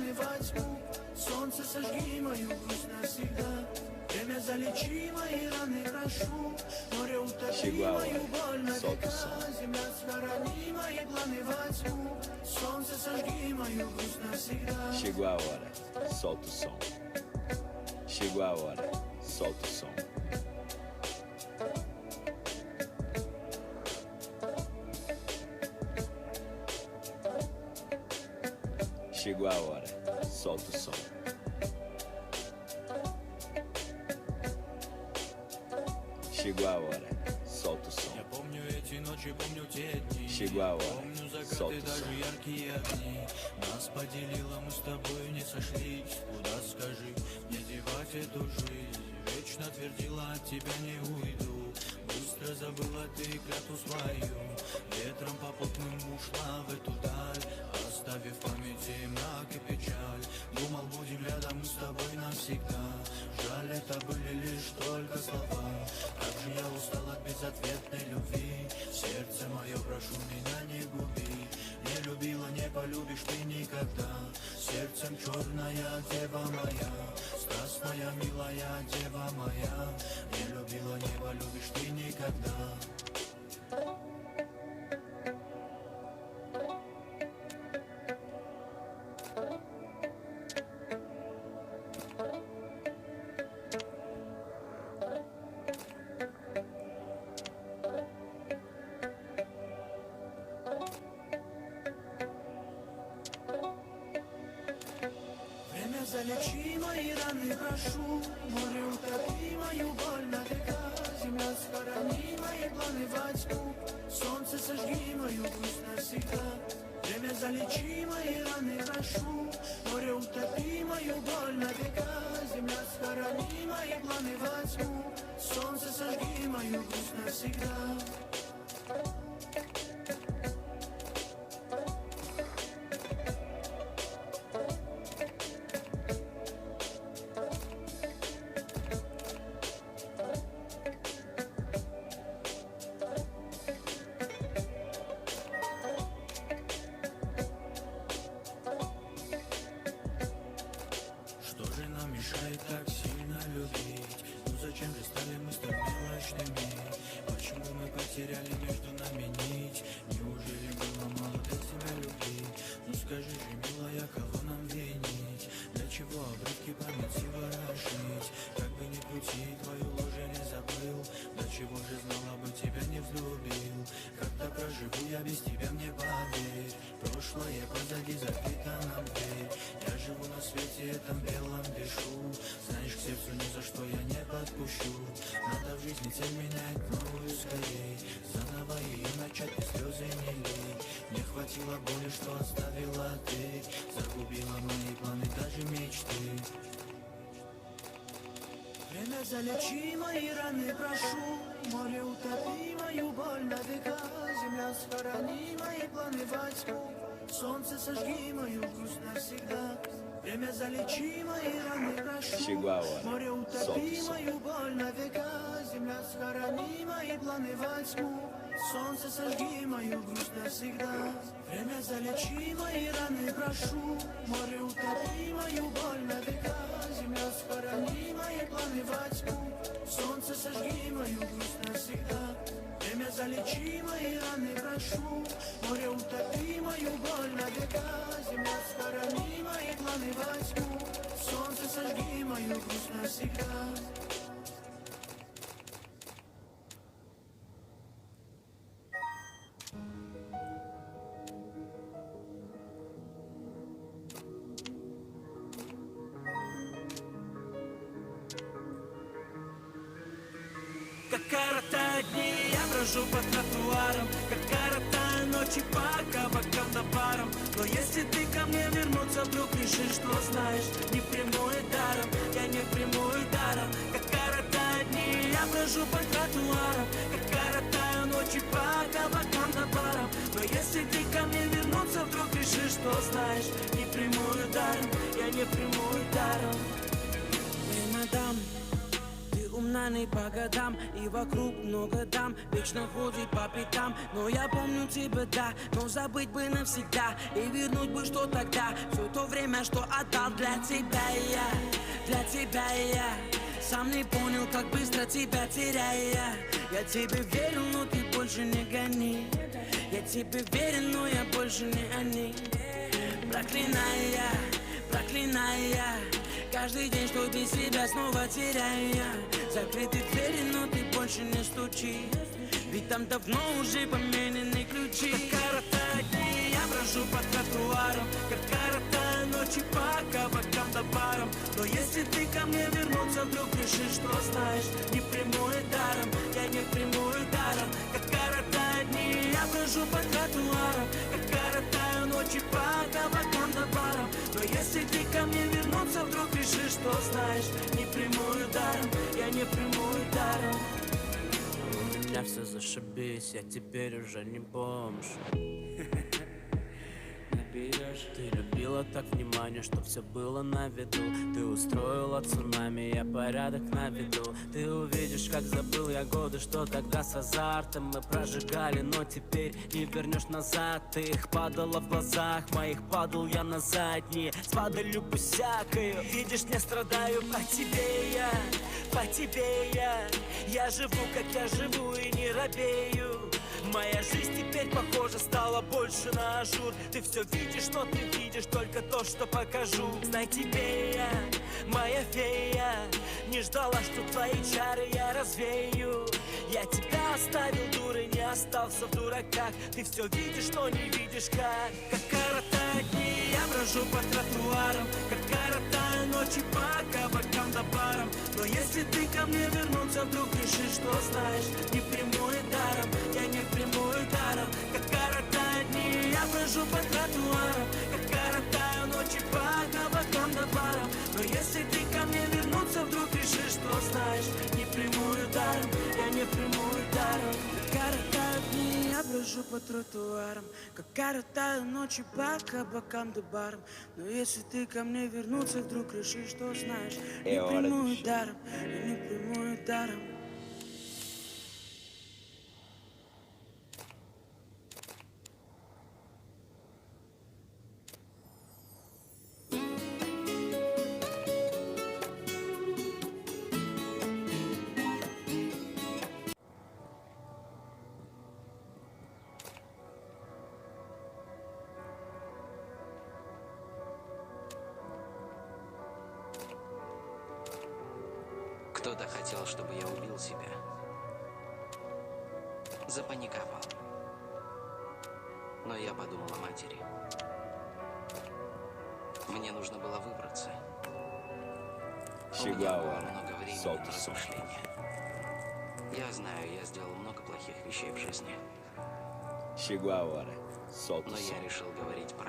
планы во тьму. Солнце, сожги мою грусть навсегда. Время залечи мои раны, прошу. Море, утопи мою боль на века. Земля, схорони мои планы во тьму. Солнце, сожги мою грусть навсегда. Chegou a hora, solta o som. Chegou a hora, solta o som. Chegou a hora, solta o som. Chegou a hora, solta o som. Я помню эти ночи, помню те дни. Chegou a hora, Помню закаты, solta o даже som. яркие огни. Нас поделило, мы с тобой не сошлись. Куда, скажи, мне девать эту жизнь? Вечно твердила, от тебя не уйду. Быстро забыла ты клятву свою. Ветром попутным ушла в эту даль, оставив в памяти мрак и печаль. Думал, будем рядом мы с тобой навсегда. Жаль, это были лишь только слова. Как же я устал от безответной любви. Сердце мое, прошу, меня не губи. Не любила, не полюбишь ты никогда. Сердцем черная дева моя, страстная, милая дева моя. Не любила, не полюбишь ты никогда. Время залечи мои раны, прошу. Море, утопи мою боль на века. Земля, схорони мои планы во тьму. Солнце, сожги мою грусть навсегда. Время залечи мои раны, прошу. Море, утопи мою боль на века. Земля, схорони мои планы во тьму. Солнце, сожги мою грусть навсегда. Что же нам мешает так сильно любить? Ну зачем же стали мы столь мелочными? Почему мы потеряли между нами нить? Неужели было мало для тебя любви? Ну скажи же, милая, кого нам винить? Для чего обрывки памяти ворошить? Как бы ни крути, твою ложь я не забыл. Для чего же знала бы тебя не взлюбил? Как-то проживу я без тебя, мне поверь. Прошлое позади, закрыта нам дверь. Я живу на свете этом белом, дышу. Знаешь, к сердцу ни за что я не подпущу. Надо в жизни цель менять новую скорей. Заново ее начать и слезы не лей. Не хватило боли, что оставила ты. Загубила мои планы, даже мечты. Время залечи мои раны, прошу. Море, утопи мою боль на века. Земля, схорони мои планы во тьму. Солнце, сожги мою грусть навсегда. Время залечи мои раны, прошу. Chegou a hora, Море, утопи solta o som. мою боль на века. Земля, схорони мои планы во тьму. Солнце, сожги мою грусть навсегда. Время залечи мои раны, прошу. Море, утопи мою боль на века. Земля, схорони мои планы во тьму. Солнце, сожги мою грусть навсегда. Время залечи мои раны, прошу. Море, утопи мою боль на века. Земля, схорони мои планы во тьму. Солнце, сожги мою грусть навсегда. Как коротают дни, я брожу по тротуарам. Как коротают ночи по кабакам да барам. Но если ты ко мне вернуться вдруг решишь, что знаешь, не прямой даром, я не прямой даром. Как коротают дни, я брожу по тротуарам. Как коротают ночи по кабакам да барам. Но если ты ко мне вернуться вдруг решишь, что знаешь, не прямой даром, я не прямой даром. Эй, мадам, ты умна рациональный по годам, и вокруг много дам, вечно ходит по пятам. Но я помню тебя, да, но забыть бы навсегда, и вернуть бы, что тогда, все то время, что отдал для тебя я, для тебя я. Сам не понял, как быстро тебя теряя. Я тебе верил, но ты больше не гони. Я тебе верен, но я больше не они. Проклиная, проклиная каждый день, что без себя снова теряя. Закрыты двери, но ты больше не стучи, ведь там давно уже поменены ключи. Как коротают дни, я брожу по тротуарам, как коротают ночи по кабакам да барам. Но если ты ко мне вернуться вдруг решишь, что знаешь, не приму и даром, я не приму и даром. Как коротают дни, я брожу по тротуарам, как коротают ночи по кабакам да барам. Но если ты ко мне вернуться вдруг решишь, что знаешь, не приму и даром, я не приму и даром. У меня все зашибись, я теперь уже не бомж. Ты любила так внимание, что все было на виду. Ты устроила цунами, я порядок наведу. Ты увидишь, как забыл я годы, что тогда с азартом мы прожигали, но теперь не вернешь назад. Ты их падала в глазах моих, падал я на задние, с падалью всякою. Видишь, не страдаю по тебе я, по тебе я. Я живу, как я живу, и не робею. Моя жизнь теперь, похоже, стала больше на ажур. Ты все видишь, но ты видишь только то, что покажу. Знай тебе я, моя фея, не ждала, что твои чары я развею. Я тебя оставил дурой, не остался в дураках. Ты все видишь, но не видишь как. Как коротают дни, я брожу по тротуарам, как коротаю ночи по кабакам да барам. Но если ты ко мне вернуться вдруг решишь, что знаешь, не приму и даром, я не приму и даром. Как коротают дни, я брожу по тротуарам, как коротаю ночи по кабакам да барам. Но если ты ко мне вернуться вдруг решишь, что знаешь, не приму и даром, я не приму и даром. Как коротают дни, я брожу по тротуарам, как коротаю ночи по кабакам да барам. Но если ты ко мне вернуться вдруг решишь, что знаешь, не приму и даром, я не приму и даром. Кто-то хотел, чтобы я убил себя. Запаниковал. Но я подумал о матери. Мне нужно было выбраться. У меня было много времени на размышления. Я знаю, я сделал много плохих вещей в жизни. Chegou a hora. Solta o Но som. я решил говорить правду.